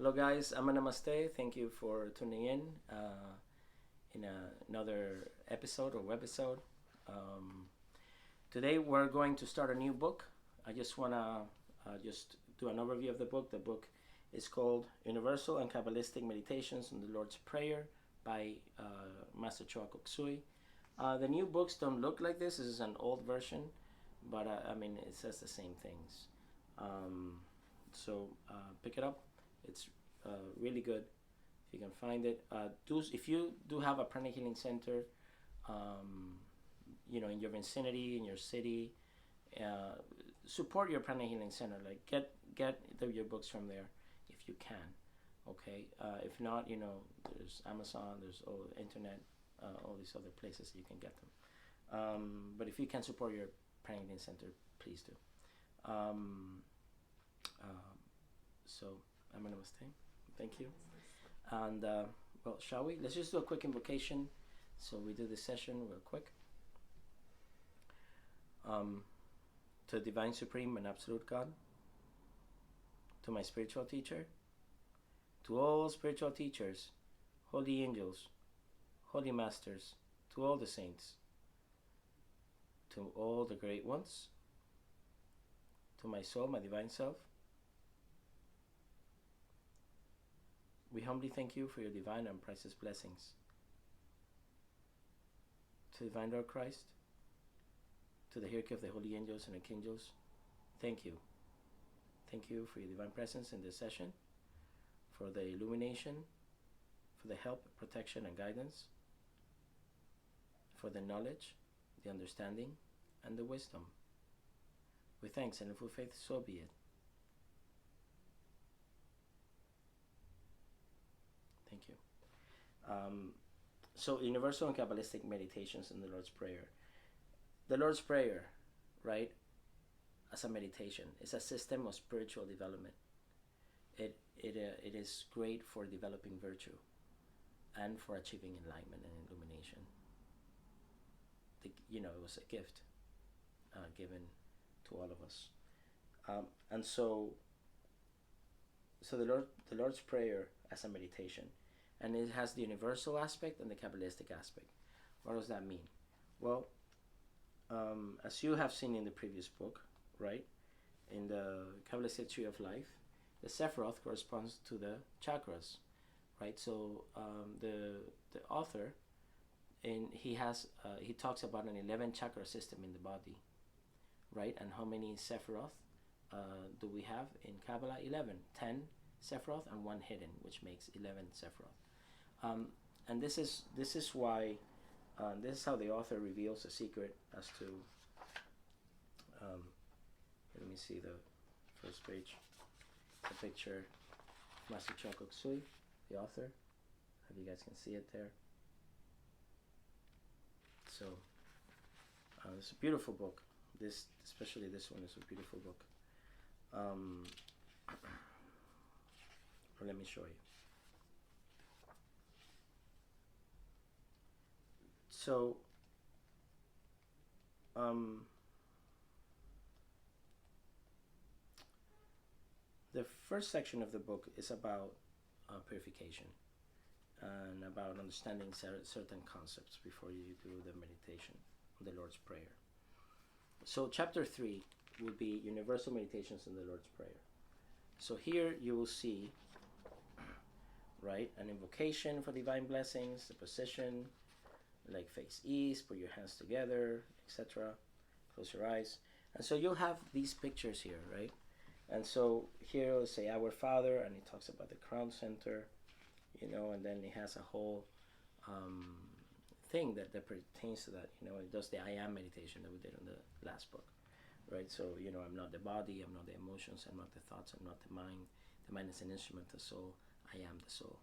Hello, guys. I'm Namaste. Thank you for tuning in another episode or webisode. Um, Today, we're going to start a new book. I just want to just do an overview of the book. The book is called Universal and Kabbalistic Meditations on the Lord's Prayer by Master Choa. The new books don't look like this. This is an old version, but it says the same things. So pick it up. It's really good if you can find it. If you do have a prana healing center, in your vicinity, in your city, support your prana healing center. Like get your books from there if you can. Okay. If not, there's Amazon, there's all the internet, all these other places you can get them. But if you can support your prana healing center, please do. So I'm gonna stay. Thank you. And shall we? Let's just do a quick invocation. So we do this session real quick. To the Divine Supreme and Absolute God, to my spiritual teacher, to all spiritual teachers, holy angels, holy masters, to all the saints, to all the great ones, to my soul, my divine self, we humbly thank you for your divine and priceless blessings. To divine Lord Christ, to the hierarchy of the holy angels and archangels, thank you. Thank you for your divine presence in this session, for the illumination, for the help, protection, and guidance, for the knowledge, the understanding, and the wisdom. With thanks and in full faith, so be it. Thank you. So, Universal and Kabbalistic Meditations in the Lord's Prayer. The Lord's Prayer, right, as a meditation, is a system of spiritual development. It is great for developing virtue and for achieving enlightenment and illumination. It was a gift given to all of us. And so the Lord's Prayer as a meditation, and it has the universal aspect and the Kabbalistic aspect. What does that mean? Well, as you have seen in the previous book, right, in the Kabbalistic Tree of Life, the Sephiroth corresponds to the chakras, right? So the author, he talks about an 11 chakra system in the body, right? And how many Sephiroth do we have in Kabbalah? 11, 10 Sephiroth and 1 hidden, which makes 11 Sephiroth. And this is why. This is how the author reveals the secret as to. Let me see the first page. The picture of Master Choa, the author. Hope you guys can see it there. So, it's a beautiful book. Especially this one, is a beautiful book. Let me show you. So, the first section of the book is about purification and about understanding certain concepts before you do the meditation, the Lord's Prayer. So, chapter 3 will be Universal Meditations in the Lord's Prayer. So here you will see, right, an invocation for divine blessings, the position, like face east, put your hands together, etc. Close your eyes. And so you'll have these pictures here, right? And so here it'll say Our Father, and it talks about the crown center, and then it has a whole thing that pertains to that. It does the I Am meditation that we did in the last book, right? So, I'm not the body, I'm not the emotions, I'm not the thoughts, I'm not the mind. The mind is an instrument, the soul. I am the soul.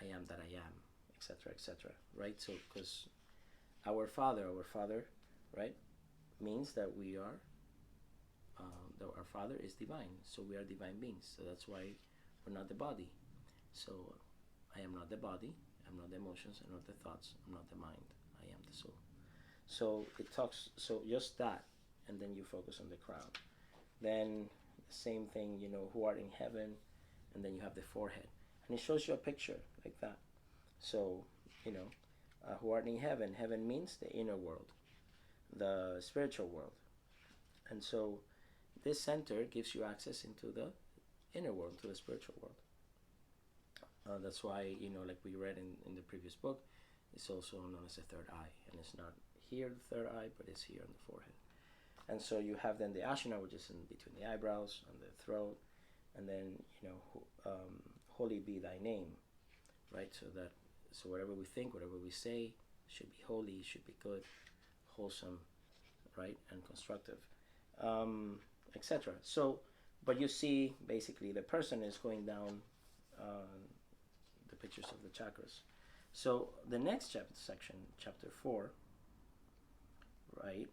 I am that I am, etc., etc., right? So, because our Father, right, means that we are, that our Father is divine. So we are divine beings. So that's why we're not the body. So I am not the body. I'm not the emotions. I'm not the thoughts. I'm not the mind. I am the soul. So it talks. So just that, and then you focus on the crown. Then the same thing. Who art in heaven, and then you have the forehead, and it shows you a picture like that. So, who art in heaven? Heaven means the inner world, the spiritual world, and so this center gives you access into the inner world, to the spiritual world. That's why, like we read in the previous book, it's also known as the third eye, and it's not here the third eye, but it's here on the forehead. And so you have then the ashana, which is in between the eyebrows and the throat, and then holy be thy name, right? So whatever we think, whatever we say, should be holy, should be good, wholesome, right, and constructive, etc. So, but you see, basically, the person is going down the pictures of the chakras. So the next section, chapter 4, right,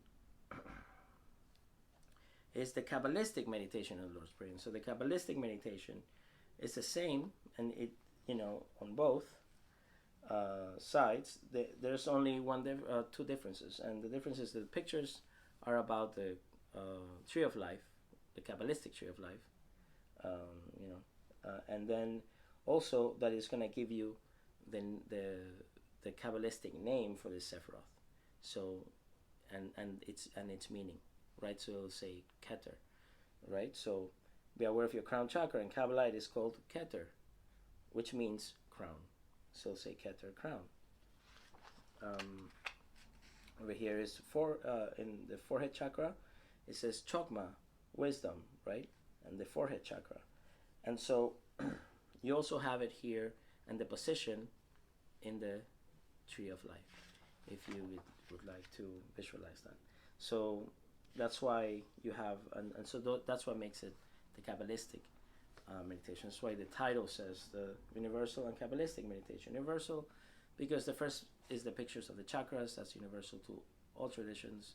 is the Kabbalistic meditation of the Lord's Prayer. And so the Kabbalistic meditation is the same, and it, on both sides, there's only two differences, and the difference is that the pictures are about the tree of life, the Kabbalistic tree of life, and then also that is going to give you the Kabbalistic name for the Sephiroth. So, and its meaning, right? So it'll say Keter, right? So be aware of your crown chakra. In Kabbalah, it is called Keter, which means crown. So say Keter, crown. Over here is in the forehead chakra, it says Chokma, wisdom, right? And the forehead chakra. And so you also have it here and the position in the tree of life, if you would like to visualize that. So that's why you have, and so that's what makes it the Kabbalistic meditation. That's why the title says the universal and Kabbalistic meditation. Universal because the first is the pictures of the chakras. That's universal to all traditions.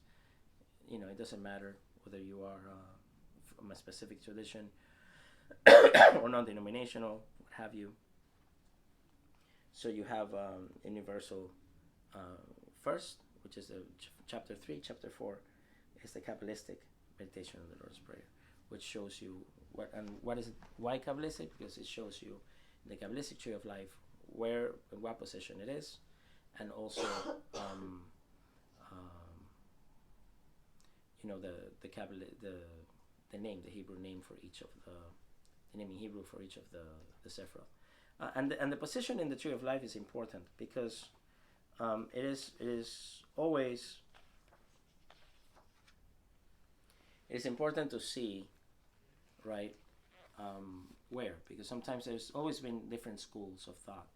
It doesn't matter whether you are from a specific tradition or non-denominational, what have you. So you have universal first, which is chapter 3. Chapter 4 is the Kabbalistic meditation of the Lord's Prayer, which shows you what is it. Why Kabbalistic? Because it shows you the Kabbalistic tree of life where and what position it is, and also the name, the Hebrew name for each of the name in Hebrew for each of the Sephiroth. And the position in the tree of life is important because it is always important to see, right, where, because sometimes there's always been different schools of thought,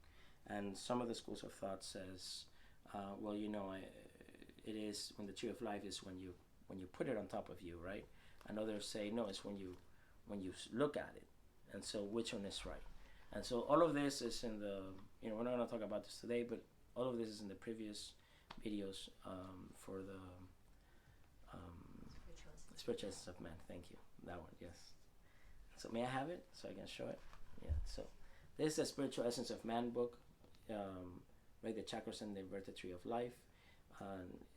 and some of the schools of thought says, it is when the tree of life is when you put it on top of you, right? And others say no, it's when you look at it. And so which one is right? And so all of this is in the, we're not going to talk about this today, but all of this is in the previous videos for the Spiritual Essence of Man. Thank you. That one, yes. So may I have it so I can show it? Yeah. So this is a Spiritual Essence of Man book, right? The chakras and the inverted tree of life,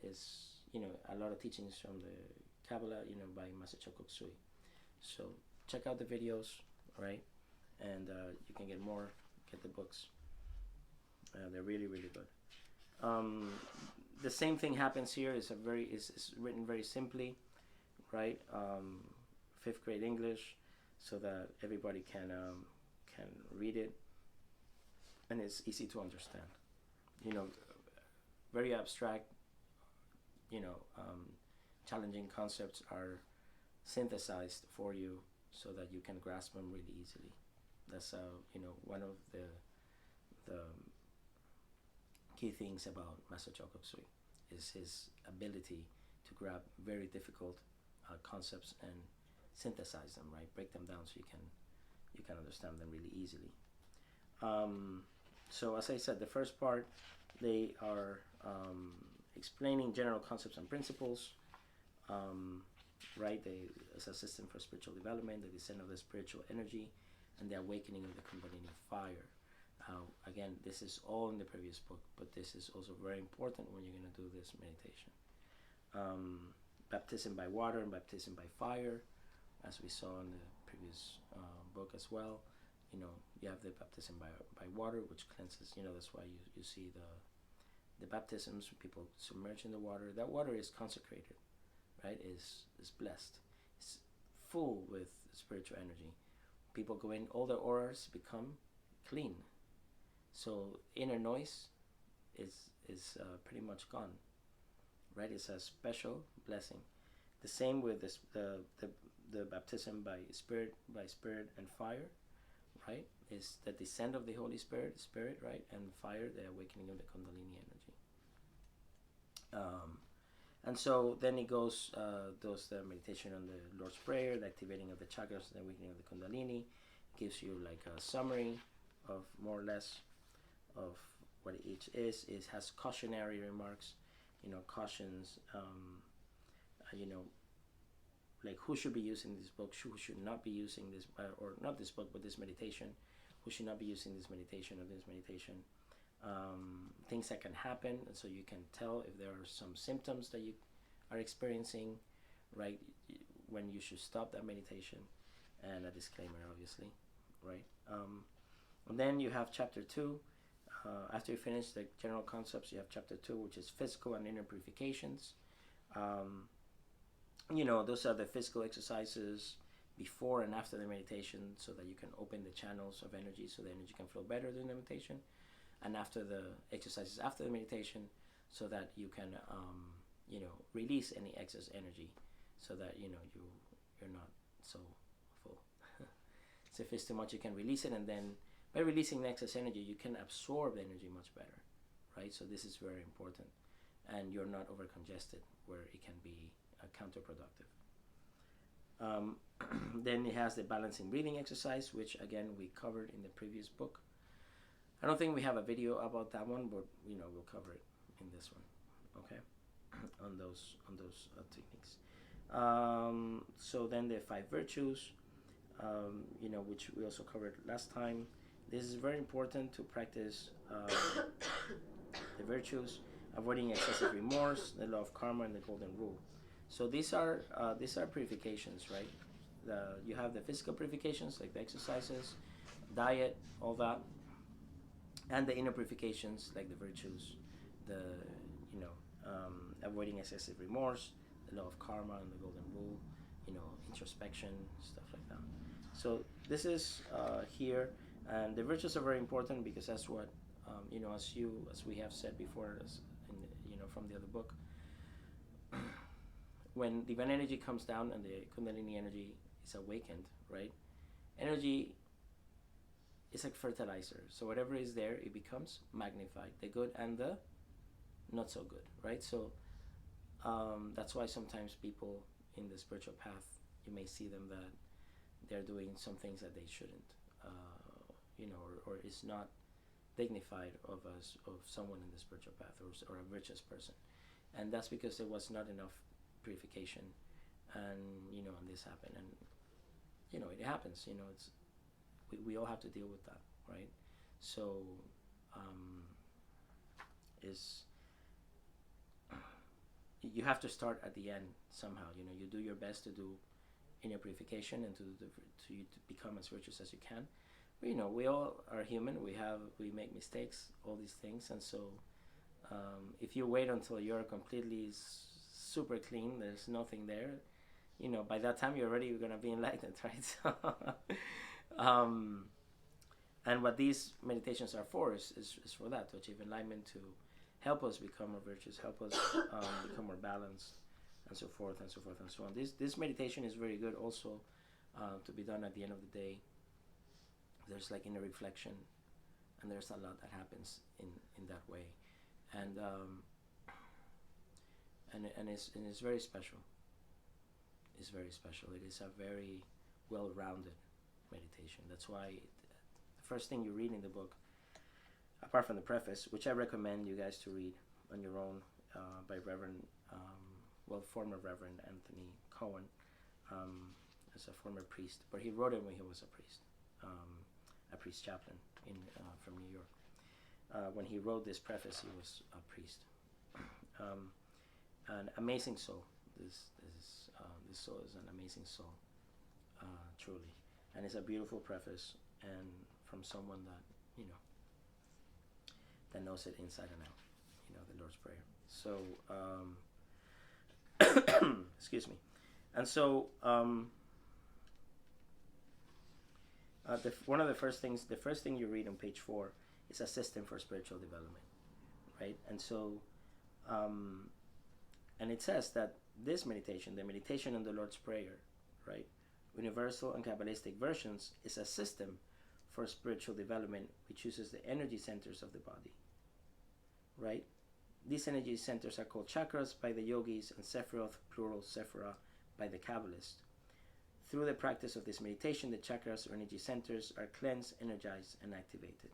is a lot of teachings from the Kabbalah, by Master Choa. So check out the videos, right? And you can get the books. They're really, really good. The same thing happens here. It's written very simply, right? 5th grade English, so that everybody can read it, and it's easy to understand. Very abstract, challenging concepts are synthesized for you so that you can grasp them really easily. That's one of the key things about Master Choa is his ability to grab very difficult concepts and synthesize them, right? Break them down so you can understand them really easily. So as I said, the first part, they are explaining general concepts and principles, right? As a system for spiritual development, the descent of the spiritual energy, and the awakening of the Kundalini fire. Again, this is all in the previous book, but this is also very important when you're going to do this meditation. Baptism by water and baptism by fire, as we saw in the previous book as well. you have the baptism by water, which cleanses. That's why you see the baptisms, people submerge in the water. That water is consecrated, right? Is blessed. It's full with spiritual energy. People go in, all the auras become clean. So inner noise is pretty much gone, right? It's a special blessing. The same with the baptism by spirit and fire, right? Is the descent of the Holy Spirit, right? And fire, the awakening of the Kundalini energy. And so then he does the meditation on the Lord's Prayer, the activating of the chakras, the awakening of the Kundalini. Gives you like a summary of more or less of what each is. It has cautionary remarks, cautions, like who should be using this book, who should not be using this, or not this book, but this meditation, who should not be using this meditation or this meditation. Things that can happen, and so you can tell if there are some symptoms that you are experiencing, right, when you should stop that meditation, and a disclaimer, obviously, right. And then you have chapter 2. After you finish the general concepts, you have chapter 2, which is physical and inner purifications. Those are the physical exercises before and after the meditation, so that you can open the channels of energy, so the energy can flow better during the meditation. And after the exercises after the meditation, so that you can release any excess energy, so that you're not so full. So if it's too much, you can release it, and then by releasing the excess energy, you can absorb the energy much better, right? So this is very important, and you're not over congested, where it can be counterproductive. Then it has the balancing breathing exercise, which again we covered in the previous book. I don't think we have a video about that one, but we'll cover it in this one, okay? on those techniques. So then the 5 virtues, which we also covered last time. This is very important to practice the virtues, avoiding excessive remorse, the law of karma, and the golden rule. So these are purifications, right? You have the physical purifications, like the exercises, diet, all that. And the inner purifications, like the virtues, the avoiding excessive remorse, the law of karma and the golden rule, introspection, stuff like that. So this is here, and the virtues are very important, because that's what as we have said before, from the other book. When divine energy comes down and the Kundalini energy is awakened, right? Energy is like fertilizer. So whatever is there, it becomes magnified, the good and the not so good, right? So that's why sometimes people in the spiritual path, you may see them that they're doing some things that they shouldn't, or is not dignified of someone in the spiritual path, or a virtuous person, and that's because there was not enough purification, and and this happened, and it happens. It's we all have to deal with that, right? So you have to start at the end somehow. You do your best to do inner purification and to become as virtuous as you can. But, we all are human. We make mistakes, all these things, and so if you wait until you're completely super clean, there's nothing there. By that time you're already gonna be enlightened, right? So, and what these meditations are for is for that, to achieve enlightenment, to help us become more virtuous, help us become more balanced, and so forth and so forth and so on. This meditation is very good also to be done at the end of the day. There's like inner reflection, and there's a lot that happens in that way, and it's very special. It's very special. It is a very well-rounded meditation. That's why the first thing you read in the book, apart from the preface, which I recommend you guys to read on your own, by former Reverend Anthony Cohen, as a former priest, but he wrote it when he was a priest chaplain from New York. When he wrote this preface, he was a priest. An amazing soul. This soul is an amazing soul, truly, and it's a beautiful preface. and from someone that, that knows it inside and out, the Lord's Prayer. So, excuse me. And so, one of the first thing you read on page 4 is a system for spiritual development, right? And so, and it says that this meditation, the meditation on the Lord's Prayer, right, universal and Kabbalistic versions, is a system for spiritual development which uses the energy centers of the body, right? These energy centers are called chakras by the yogis and Sephiroth, plural Sephirah, by the Kabbalists. Through the practice of this meditation, the chakras or energy centers are cleansed, energized, and activated.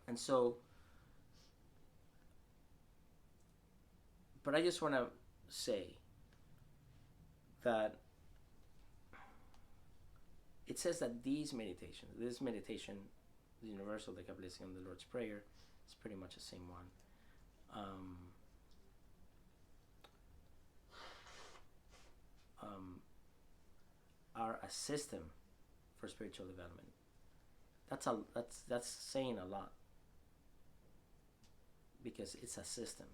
And so, but I just want to say that it says that this meditation, the universal, the Kabbalistic, and the Lord's Prayer, is pretty much the same one. Are a system for spiritual development. That's saying a lot, because it's a system.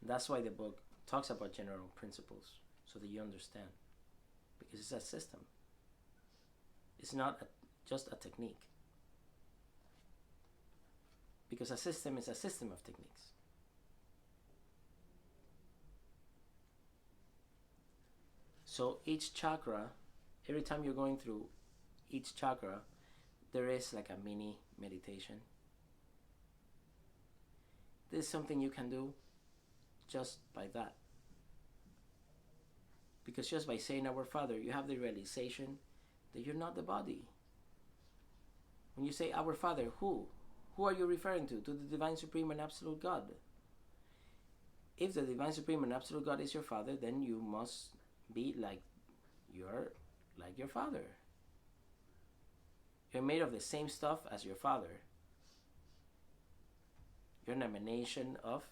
That's why the book talks about general principles, so that you understand, because it's a system. It's not just a technique, because a system is a system of techniques. So each chakra, every time you're going through each chakra, there is like a mini meditation. This is something you can do just by that. Because just by saying Our Father, you have the realization that you're not the body. When you say Our Father, who? Who are you referring to? To the Divine Supreme and Absolute God. If the Divine Supreme and Absolute God is your Father, then you must be like your Father. You're made of the same stuff as your Father. You're an emanation of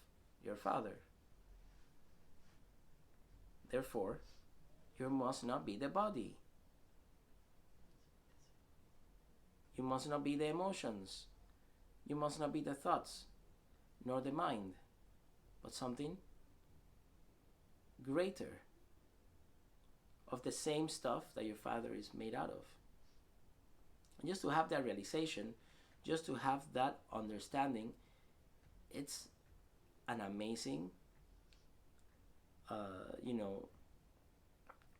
your Father. Therefore, you must not be the body. You must not be the emotions. You must not be the thoughts, nor the mind, but something greater, of the same stuff that your Father is made out of. And just to have that realization, just to have that understanding, it's an amazing,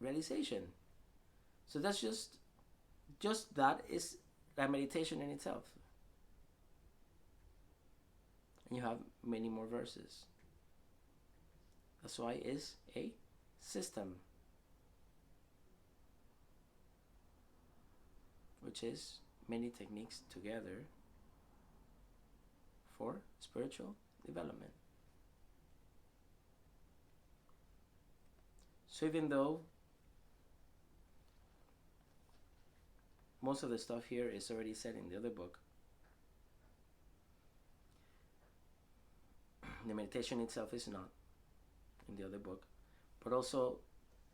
realization. So that's just that is a meditation in itself. And you have many more verses. That's why it's a system, which is many techniques together for spiritual development. So even though most of the stuff here is already said in the other book, the meditation itself is not in the other book, but also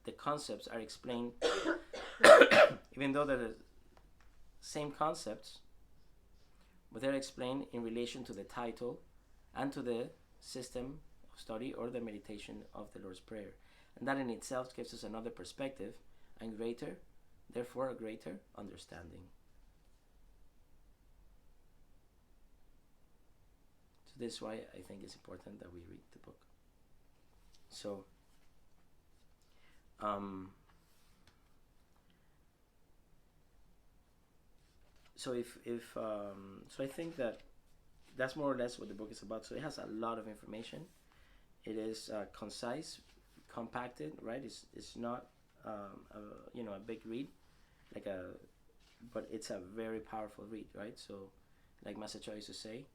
the concepts are explained, even though they're the same concepts, but they're explained in relation to the title and to the system of study or the meditation of the Lord's Prayer. And that in itself gives us another perspective and therefore a greater understanding. So this is why I think it's important that we read the book. So, so I think that that's more or less what the book is about. So it has a lot of information. It is concise, compacted, right? It's not a big read, but it's a very powerful read, right? So, like Master Choa used to say,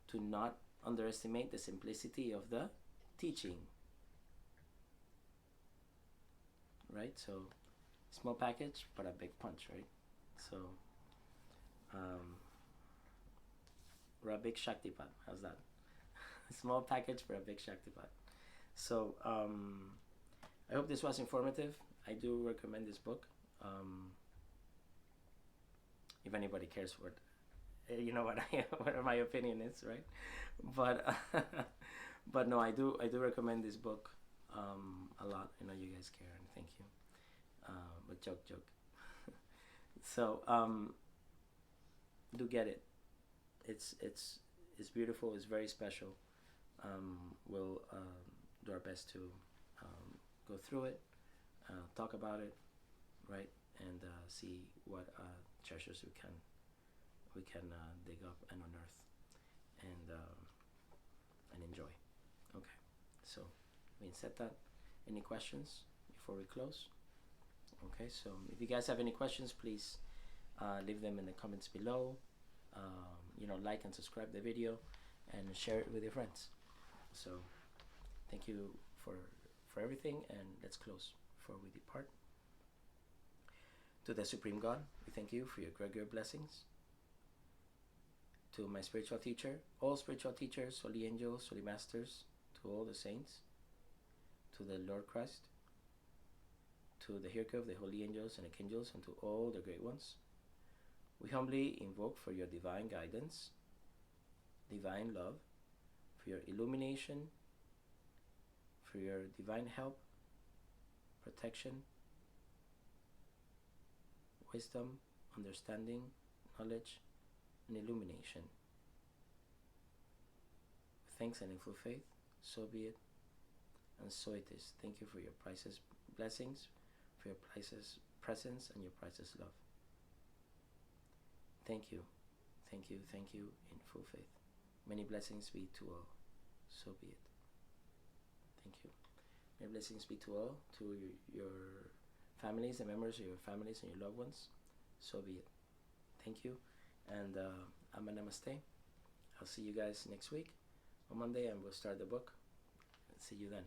to not underestimate the simplicity of the teaching, right? So, small package but a big punch, right? So, or a big Shaktipat. How's that? Small package for a big Shaktipat. So, I hope this was informative. I do recommend this book. if anybody cares what you know what what my opinion is, right? But but no, I do recommend this book a lot. I know you guys care, and thank you. But joke. So do get it. It's beautiful. It's very special. We'll do our best to go through it, talk about it, right, and see what treasures we can dig up and unearth and enjoy. Okay, so having said that, any questions before we close? Okay, so if you guys have any questions, please leave them in the comments below. Like and subscribe the video and share it with your friends. So thank you for everything, and let's close before we depart. To the Supreme God, we thank you for your great blessings. To my spiritual teacher, all spiritual teachers, holy angels, holy masters, to all the saints, to the Lord Christ, to the hierarchy of the holy angels and archangels, and to all the great ones, we humbly invoke for your divine guidance, divine love, for your illumination, for your divine help, protection, wisdom, understanding, knowledge, and illumination. With thanks and in full faith, so be it, and so it is. Thank you for your priceless blessings, for your priceless presence, and your priceless love. Thank you in full faith. Many blessings be to all. So be it. Thank you. Many blessings be to all, to your families and members of your families and your loved ones. So be it. Thank you. And I'm a namaste. I'll see you guys next week on Monday, and we'll start the book. See you then.